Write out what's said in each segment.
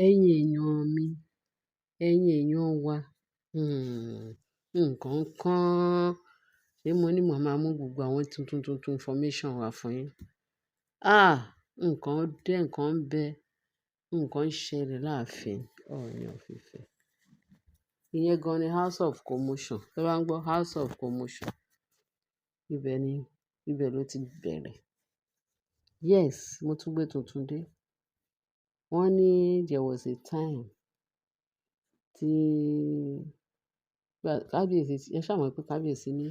Ẹ̀yin èèyàn mi, ẹ̀yin èèyàn wa, hmm, nǹkan kan. Ṣé mo ní màá máa mú gbogbo àwọn tuntun information wá fún yín? Ah! Nǹkan dé, nǹkan ń bẹ, nǹkan ń ṣẹlẹ̀ láàfin Ọọ̀ni of Ife. Ìyẹn gan ni House of Commotion. Tí ẹ bá ń gbọ́ House of Commotion, ibẹ̀ ni, ibẹ̀ ló ti bẹ̀rẹ̀. Yes, mo tún gbé tuntun dé. Wọ́n ní there was a time tí kábíyèsí, ẹ ṣá mọ̀ pé kábíyèsí ní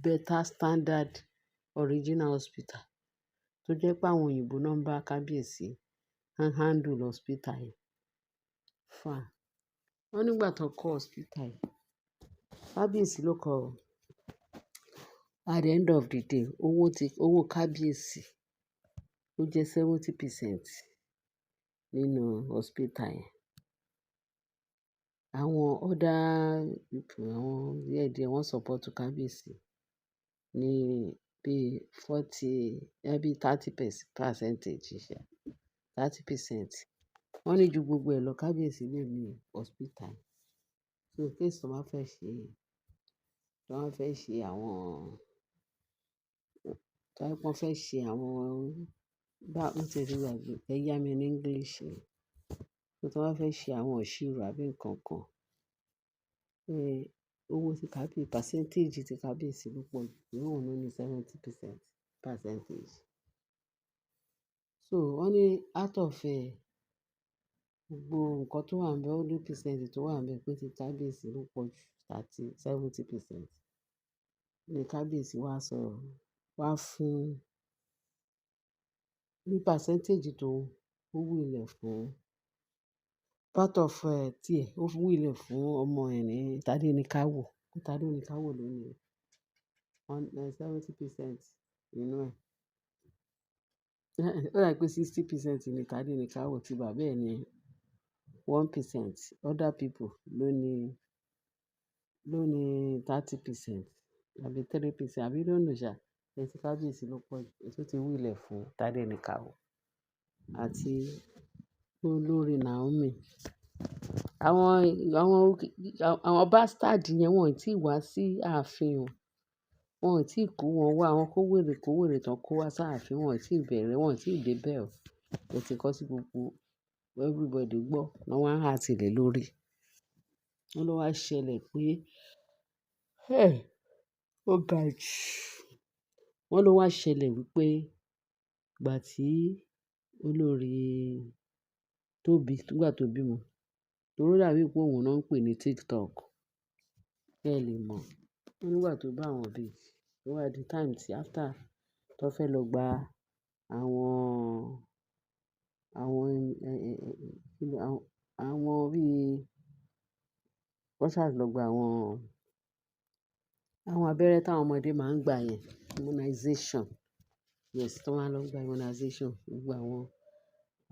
better standard original hospital tó jẹ́ pé àwọn òyìnbó náà ń bá kábíyèsí handle hospital yẹn. Fine. Wọ́n nígbà tó kọ́ hospital yìí, kábíyèsí ló kọ́ ọ. At the end of the day, owó kábíyèsí ó jẹ́ 70% nínú hospital yẹn. Àwọn other people, àwọn díẹ̀díẹ̀ wọ́n support kábíyèsí ní bí 30% ṣá, 30%. Wọ́n ní ju gbogbo ẹ̀ lọ kábíyèsí lè ní hospital. So in case tí wọ́n fẹ́ ṣe àwọn, tí wọ́n fẹ́ ṣe àwọn, bá ń ṣe rí àgbẹ̀, ẹ yá mi ní English ni. So tí wọ́n fẹ́ ṣe àwọn ìṣirò àbí nǹkan kan, owó tí kábíyèsí, percentage tí kábíyèsí ló pọ̀ jù, òun ló ní 70% percentage. So wọ́n ní out of gbogbo nǹkan tó wà níbẹ̀, ó ní percent tó wà níbẹ̀ pé tí kábíyèsí ló pọ̀ jù 70%. Ní kábíyèsí wá fún ní percentage tó ó wílẹ̀ fún part of tí ẹ̀ ó wílẹ̀ fún ọmọ ẹ̀ ní Tádéníkáwò. Tádéníkáwò ló ní 70% nínú ẹ̀. Ó dà pé 60% ní Tádéníkáwò tí bàbá ẹ̀ ní 1%. Other people ló ní 30% àbí 3% àbí don't know ṣá. Ẹ̀ tí kábíyèsí ló pọ̀ jù, èso ti wílẹ̀ fún Tádéníkáwò àti olórí Naomi. Àwọn bastard yẹn wọ́n ò tí ì wá sí ààfin o. Wọn ò tí ì kó wọn wá. Àwọn kówèrè tán kó wá sí ààfin, wọn ò tí ì bẹ̀rẹ̀, wọn ò tí ì dé bẹ̀ o. Ẹ ti kọ́ sí gbogbo everybody gbọ́, wọ́n wá há tìlẹ̀ lórí. Wọ́n ló wá ṣẹlẹ̀ pé, ó ga jù. Wọ́n ló wá ṣẹlẹ̀ wípé ìgbà tí olórí nígbà tó bímọ, torí ó dàbí pé òun náà ń pè ní TikTok. Kí ẹ lè mọ̀. Wọ́n nígbà tó bá àwọn ìbejì, ó wá di time tí after tó fẹ́ lọ gba àwọn bí wọ́n ṣà lọ gba àwọn abẹ́rẹ́ táwọn ọmọdé máa ń gbà yẹn, immunization. Yes, tí wọ́n máa lọ gba immunization. Gbogbo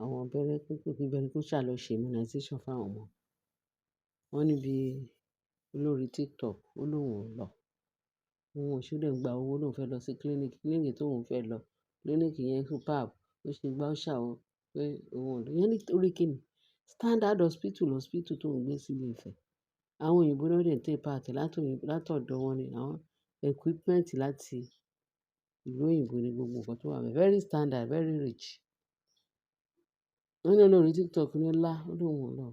àwọn abẹ́rẹ́ kéékèèké bẹ́ẹ̀ ni kó ṣà lọ ṣe immunization fún àwọn ọmọ. Wọ́n níbi olórí TikTok ó lóun ò lọ. Òun ò ṣe dẹ̀ ń gba owó lóun fẹ́ lọ sí clinic tó òun fẹ́ lọ. Clinic yẹn superb. Ó ṣe gbá ó ṣàwọ̀ pé òun ò lọ. Ìyẹn nítorí kí ni? Standard hospital tó ń gbé sí Ilé-Ifẹ̀. Àwọn òyìnbó náà dẹ̀ ń take part látọ̀dọ̀ wọn ni. Àwọn equipment láti ìlú òyìnbó ni gbogbo nǹkan tó wà níbẹ̀. Very standard, very rich. Wọ́n ní olórí TikTok ní lá, ó lóun ò lọ.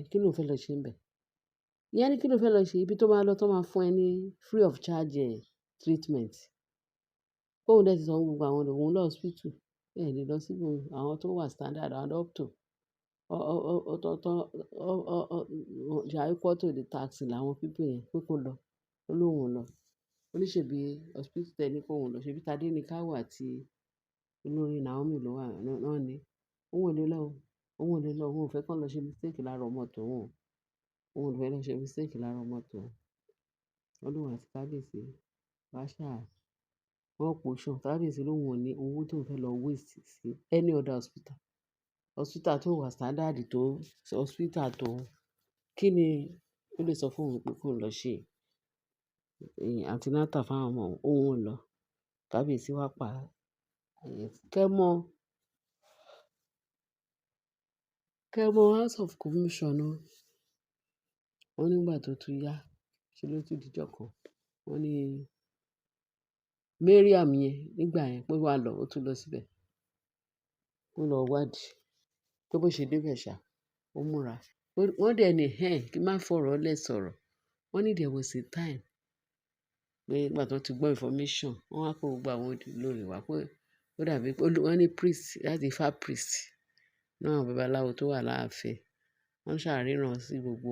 Kí ló fẹ́ lọ ṣe níbẹ̀? Ìyẹn ní kí ló fẹ́ lọ ṣe? Ibi tó máa lọ tó máa fún ẹ ní free of charge treatment. Kóun dẹ̀ ti san gbogbo àwọn òun lọ hospital. Ẹ lè lọ síbò àwọn tó wà standard àwọn doctor. They are equal to the tax làwọn people yẹn pé kó lọ. Ó lóun ò lọ. Ó ní ṣèbí hospital tẹ́ ní kó òun lọ. Ṣèbí Tádéníkáwò àti olórí Naomi ló wà náà ni. Òun ò lè lọ o. Òun ò lè lọ. Òun ò fẹ́ kán lọ ṣe mistake lára ọmọ tòun o. Òun ò fẹ́ lọ ṣe mistake lára ọmọ tòun. Wọ́n lóun àti kábíyèsí wọ́n portion. Kábíyèsí lóun ò ní owó tó ń fẹ́ lọ waste sí any other hospital. Hospital tó wà standard tó hospital tó kí ni ó lè sọ fún òun pé kó lọ ṣe antenatal fún àwọn ọmọ òun ò lọ. Kábíyèsí wá pa kẹ́ mọ́ Kẹ́ mọ House of Commissioner wọ́n nígbà tó tún yá, ṣe ló tún dijọ́ kan. Wọ́n ní Mariam yẹn nígbà yẹn pé wà lọ, ó tún lọ síbẹ̀. Ó lọ wádìí pé bó ṣe débẹ̀ ṣá, ó múra. Wọ́n dẹ̀ ní kí n má fọ̀rọ̀ lẹ̀ sọ̀rọ̀. Wọ́n ní there was a time pé ìgbà tó ti gbọ́ information, wọ́n wá kó gbogbo àwọn olórí wá pé ó dàbí pé wọ́n ní priest láti Ifá priest náà àwọn babaláwo tó wà láàfin. Wọ́n ṣàríran sí gbogbo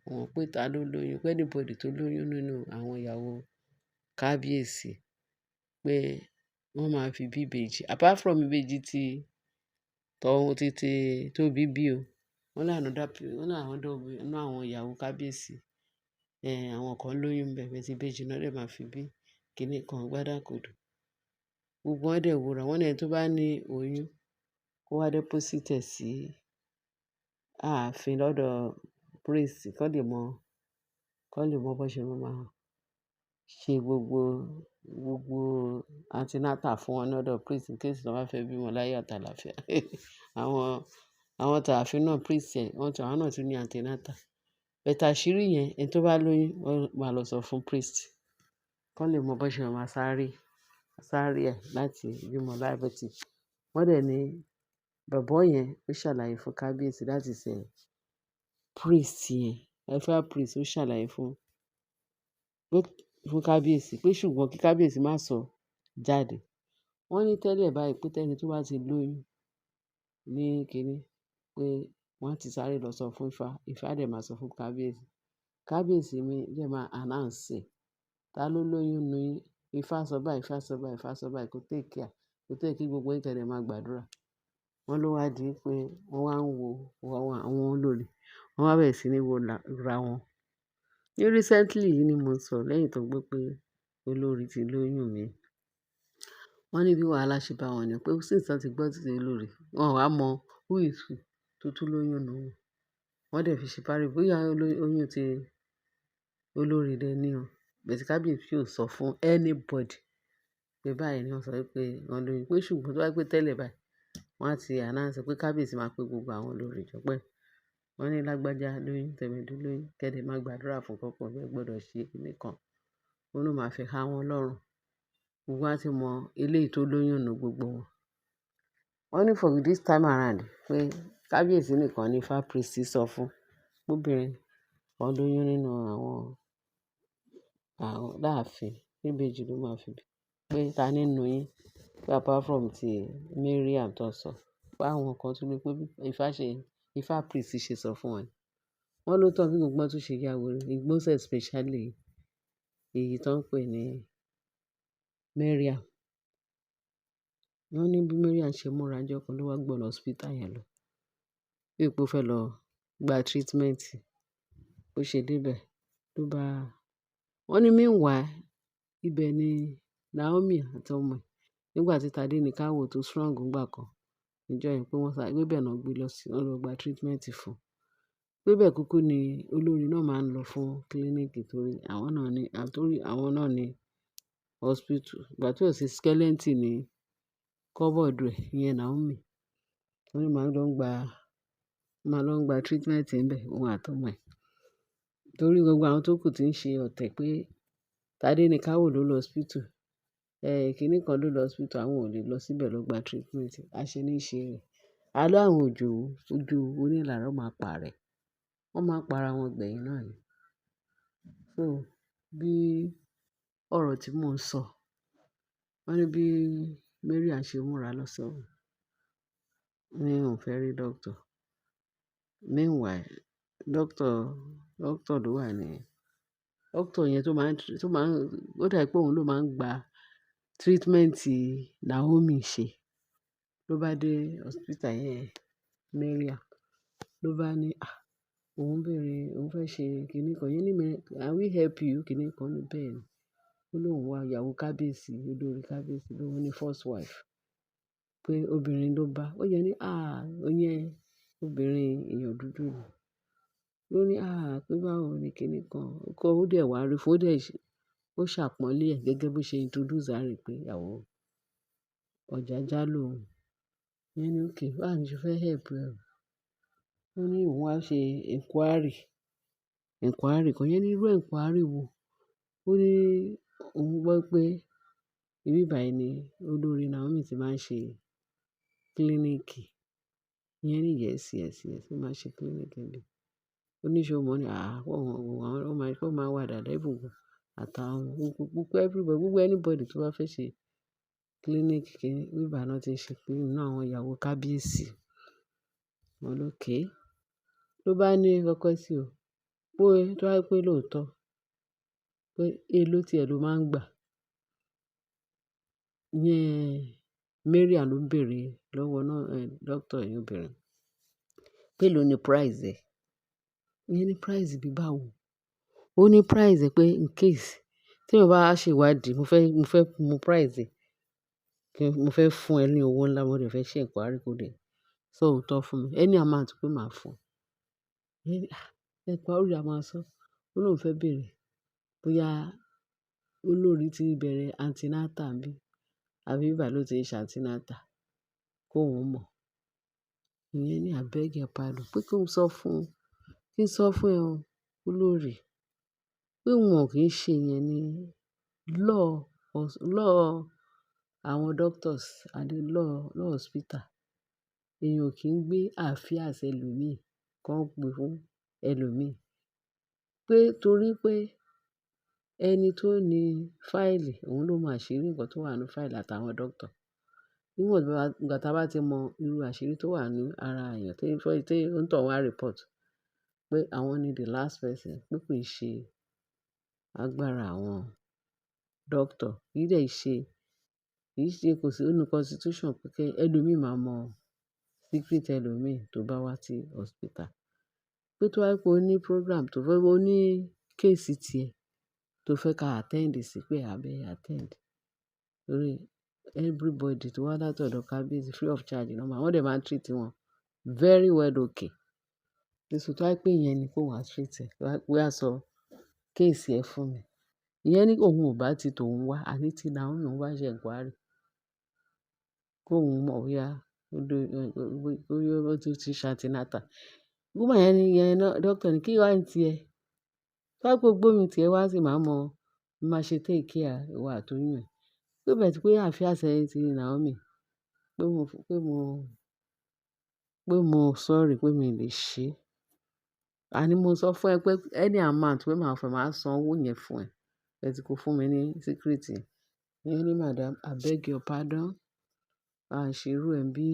wọn pé ta ló lóyún, pé anybody tó lóyún nínú àwọn ìyàwó kábíyèsí pé wọ́n máa fi bí ìbejì. Apart from ìbejì ti tọ̀hún títí tó bí o. Wọ́n láwọn nínú àwọn ìyàwó kábíyèsí. Àwọn kan lóyún ń bẹ̀ bẹ́ẹ̀ tí ìbejì náà dẹ̀ máa fi bí kíní kan gbádàkodo. Gbogbo wọn dẹ̀ wòran. Wọ́n ní ẹni tó bá ní oyún kó wá deposit ẹ̀ sí ààfin lọ́dọ̀ priest kán lè mọ bó ṣe máa ṣe gbogbo antenatal fún wọn lọ́dọ̀ priest in case wọ́n bá fẹ́ bímọ láyọ̀ àtàlàáfíà. Àwọn tààfin náà priest ẹ̀ àwọn náà tún ní antenatal. But àṣírí yẹn ẹni tó bá lóyún wọ́n máa lọ sọ fún priest kán lè mọ bó ṣe máa sáré ẹ̀ láti bímọ láyọ̀ tí. Wọ́n dẹ̀ ní bọ̀bọ́ yẹn ó ṣàlàyé fún kábíyèsí láti ṣe priest yẹn. Ifá priest ó ṣàlàyé fún kábíyèsí pé ṣùgbọ́n kí kábíyèsí má sọ jáde. Wọ́n ní tẹ́lẹ̀ báyìí pé tẹ́ni tó bá ti lóyún ní kíní pé wọ́n á ti sáré lọ sọ fún Ifá. Ifá dẹ̀ máa sọ fún kábíyèsí. Kábíyèsí mi dẹ̀ máa announce ẹ̀. Ta ló lóyún nínú yín? Ifá sọ báyìí, Ifá sọ báyìí, Ifá sọ báyìí kó take care. Kó tó kí gbogbo yín kẹ́dẹ̀ máa gbàdúrà. Wọ́n ló wá di pé wọ́n wá ń wo àwọn olórí. Wọ́n wá bẹ̀rẹ̀ sí ní wo ra wọn. Ní recently yìí ni mo sọ lẹ́yìn tó gbọ́ pé olórí ti lóyún mi. Wọ́n ní bí wàhálà ṣe bá wọn ni pé since wọ́n ti gbọ́ ti olórí, wọn ò wá mọ who is who tó tún lóyún nínú wọn. Wọ́n dẹ̀ fi ṣe parí bóyá oyún ti olórí dẹ̀ ní o. Bẹ̀tí kábíyèsí ò sọ fún anybody pé báyìí ni wọ́n sọ pé wọ́n lóyún. Pé ṣùgbọ́n tó bá pé tẹ́lẹ̀ báyìí, wọ́n á ti announce pé kábíyèsí máa pe gbogbo àwọn olórí jọ pé wọ́n ní lágbájá lóyún, tẹ̀mẹ́dù lóyún, kẹ́dẹ̀ máa gbàdúrà fún kọ́kọ́ bẹ́ẹ̀ gbọ́dọ̀ ṣe kíní kan. Òun ló máa fi há wọn lọ́rùn. Gbogbo wa ti mọ eléyìí tó lóyún nínú gbogbo wọn. Wọ́n ní for this time around pé kábíyèsí nìkan ni Ifá priest sọ fún obìnrin kan lóyún nínú àwọn láàfin. Ìbejì ló máa fi bí. Pé ta nínú yín pé apart from ti Mariam tó sọ. Pé àwọn kan tún ní pé Ifá priest ṣe sọ fún wọn. Wọ́n ló tọ́ bí gbogbo wọn tún ṣe ya wèrè. Most especially èyí tó ń pè ní Mariam. Wọ́n ní bí Mariam ṣe múra ọjọ́ kan ló wá gbọ̀n lọ hospital yẹn lọ. Bí pé ó fẹ́ lọ gba treatment. Bó ṣe débẹ̀ ló bá. Wọ́n ní meanwhile ibẹ̀ ni Naomi àti ọmọ ẹ̀ nígbà tí Tadé ní káwọ́ tó strong ńgbà kan. Níjọ́ yẹn pé wọ́n sáré gbé bẹ̀ náà gbé lọ sí wọ́n lọ gba treatment fún. Pé bẹ́ẹ̀ kúkú ni olórí náà máa ń lọ fún clinic torí àwọn náà ní hospital. Ìgbà tí ó sì skeleton ní cupboard rẹ̀ ìyẹn Naomi. Wọ́n ní máa lọ gba treatment ńbẹ̀ òun àtọmọ ẹ̀. Torí gbogbo àwọn tó kù tí ń ṣe ọ̀tẹ̀ pé Tadé ní káwọ́ ló lọ hospital. Kíní kan ló lọ hospital àwọn ò lè lọ síbẹ̀ lọ gba treatment. Àṣé ní í ṣe rẹ̀. Àlọ́ àwọn ojú onílàárọ̀ máa pa rẹ̀. Wọ́n máa para wọn gbẹ̀yìn náà ni. So bí ọ̀rọ̀ tí mò ń sọ, wọ́n ní bí Mariam ṣe múra lọ sọ́run. Ní òun fẹ́ rí doctor. Meanwhile, doctor ló wà ní. Doctor yẹn tó máa ń ó dà pé òun ló máa ń gba treatment Naomi ṣe. Ló bá dé hospital yẹn Mariam. Ló bá ní òun fẹ́ ṣe kíní kan. Yẹn ní can we help you? Kíní kan ní bẹ́ẹ̀ ni. Ó lóun wá ìyàwó kábíyèsí, olórí kábíyèsí lóun ní first wife. Pé obìnrin ló bá. Ó yẹn ní ìyẹn obìnrin èèyàn dúdú ni. Ló ní pé báwo ni kíní kan. Ó dẹ̀ wá rí fún ó ṣàpọ́nlé ẹ̀ gẹ́gẹ́ bó ṣe introduce rẹ̀ pé ìyàwó Ọjájá lòun. Yẹn ní okay báwo ni ṣe fẹ́ help ẹ o. Ó ní òun wá ṣe inquiry kan. Ìyẹn ní irú inquiry wo? Ó ní òun gbọ́ pé ibí báyìí ni olórí Naomi ti máa ń ṣe clinic. Ìyẹn ní yes, yes, yes, ó máa ṣe clinic níbẹ̀. Ó ní ṣé o mọ̀? Ó ní ó máa wà dáadáa even gan àtàwọn gbogbo everybody, gbogbo anybody tó bá fẹ́ ṣe clinic kíní, ibí báyìí náà ti ń ṣe clinic nínú àwọn ìyàwó kábíyèsí. Mo ní okay. Ló bá ní kọ́kọ́ sí o, pé tó bá jẹ́ pé lóòótọ́ pé èló tiẹ̀ ló máa ń gbà. Ìyẹn Mariam ló ń bèèrè lọ́wọ́ náà, doctor yẹn obìnrin. Pé èló ni price ẹ̀? Ìyẹn ní price bí báwo? Ó ní price ẹ̀ pé in case tí èèyàn bá wá ṣe ìwádìí, mo fẹ́ mọ price ẹ̀, mo fẹ́ fún ẹ ní owó ńlá, mo dẹ̀ fẹ́ ṣe inquiry kó dẹ̀ sọ òótọ́ fún mi. Any amount pé màá fún ẹ. Inquiry a máa sọ. Ó lóun fẹ́ bèèrè bóyá olórí ti bẹ̀rẹ̀ antenatal ńbí àbí ibí báyìí ló ti ń ṣe antenatal kóun mọ̀. Ìyẹn ní I beg your pardon pé kí n sọ fún ẹ o, olórí, pé wọn kì í ṣe ìyẹn ní law àwọn doctors àti law hospital. Èèyàn ò kí ń gbé affairs ẹlòmíì kan gbé fún ẹlòmíì. Pé torí pé ẹni tó ní fáìlì, òun ló mọ àṣírí nǹkan tó wà nínú fáìlì àtàwọn doctor. Níwọ̀n ìgbà tí a bá ti mọ irú àṣírí tó wà ní ara èèyàn tí onítọ̀hún wá report pé àwọn ni the last person, pé kì í ṣe agbára àwọn doctor. Kì í ṣe kò sí nínú constitution pé kí ẹlòmíì máa mọ secret ẹlòmíì tó bá wá sí hospital. Pé tó bá jẹ́ pé ó ní program tó fẹ́, ó ní case tiẹ̀ tó fẹ́ ká attend sí pé a bẹ́ attend. Torí everybody tó wá látọ̀dọ̀ kábíyèsí free of charge ni wọ́n dẹ̀ máa ń treat wọn very well okay. So tó bá jẹ́ pé ìyẹn ni kó wá treat ẹ̀, wá sọ case ẹ̀ fún mi. Ìyẹn ní òun ò bá ti tòun wá, àní tí Naomi òun wá ṣe inquiry. Kóun mọ̀ bóyá ó ti ṣe antenatal. Woman yẹn ni doctor ní kí wá ní tiẹ̀. Tó bá jẹ́ pé ó gbóyún tiẹ̀ wá sì máa mọ bí máa ṣe take care ìwọ àtoyún ẹ̀. Pé bẹ́ẹ̀ tí pé affairs ẹ ti Naomi, pé mo sorry pé mi ò lè ṣe. Àní mo sọ fún ẹ pé any amount pé màá fún ẹ, màá san owó yẹn fún ẹ. Ẹ tí kò fún mi ní secret yẹn. Ìyẹn ní madam, I beg your pardon. A ṣe irú ẹ̀ bí.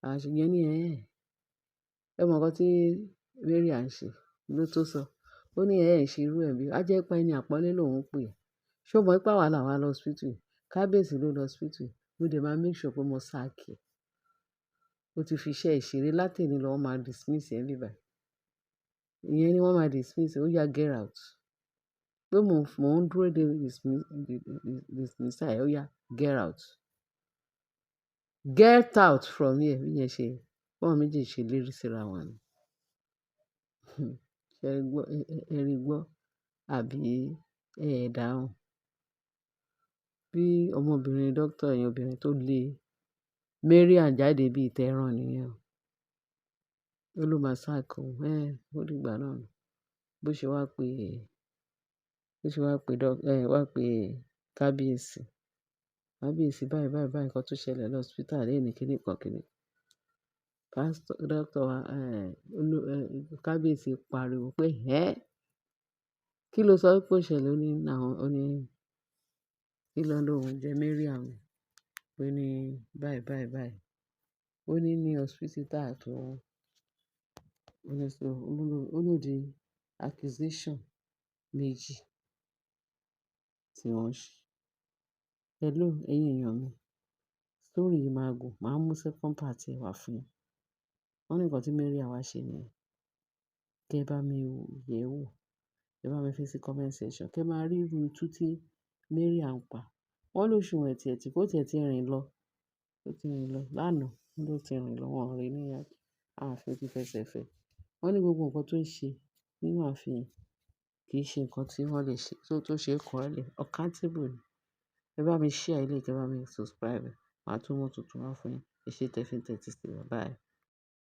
Ìyẹn ní ẹ mọ̀ nǹkan tí Mariam ṣe ló tó sọ. Ó ní ṣe irú ẹ̀ bí. A jẹ́ pé ẹni àpọ́nlé lòun pè é. Ṣé o mọ̀ pé àwa làwa lọ hospital? Kábíyèsí ló lọ hospital. Mo dẹ̀ máa make sure pé mo sack ẹ. Ó ti fi iṣẹ́ ìṣeré láti òní lọ, wọ́n máa dismiss ẹ níbí báyìí. Ìyẹn ní wọ́n máa dismiss ẹ, ó yá get out. Pé mò ń dúró de dismissal ẹ, ó yá get out. Get out from here. Bí yẹn ṣe, báwọn méjèèjì ṣe lérí síra wọn ni. Ṣé ẹ rí gbọ́ àbí ẹ dáhùn? Bí ọmọbìnrin doctor yẹn, obìnrin tó lé Mariam jáde bí ìtẹ́ ẹran nìyẹn. Ó ló máa sack òun. Ó dìgbà náà ni. Bó ṣe wá pé kábíyèsí. Kábíyèsí báyìí báyìí báyìí nǹkan tó ṣẹlẹ̀ lọ hospital lẹ́yìn kíní kan kíní. Doctor wa, kábíyèsí pariwo pé kí ló sọ pé ó ṣẹlẹ̀? Ó ní kí ló lóun jẹ Mariam. Ó ní báyìí báyìí báyìí. Ó ní hospital tó ó lòdì accusation méjì tí wọ́n ṣe. Hello, ẹ̀yin èèyàn mi. Story yìí máa gùn. Màá mú second part ẹ̀ wá fún yín. Wọ́n ní nǹkan tí Mariam wá ṣe nìyẹn. Kẹ bá mi yẹ̀ ẹ́ wò. Ẹ bá mi fi sí comment section. Kẹ máa rí irú itú tí Mariam pa. Wọ́n lóṣùwọ̀n tiẹ̀ tí kò tiẹ̀ ti rìn lọ. Ó ti rìn lọ lánàá. Wọ́n ló ti rìn lọ. Wọ́n rí ní ààfin tí fẹsẹ̀ fẹ́. Wọ́n ní gbogbo nǹkan tó ń ṣe nínú ààfin kì í ṣe nǹkan tí wọ́n lè ṣe tó ṣe é kọ̀ ọ́ lẹ̀. Accountable ni. Ẹ bá mi share eléyìí, kẹ bá mi subscribe. Màá tún mú tuntun wá fún yín. Ẹ ṣé tẹ́ fi ń tẹ́tí sí wa. Bye.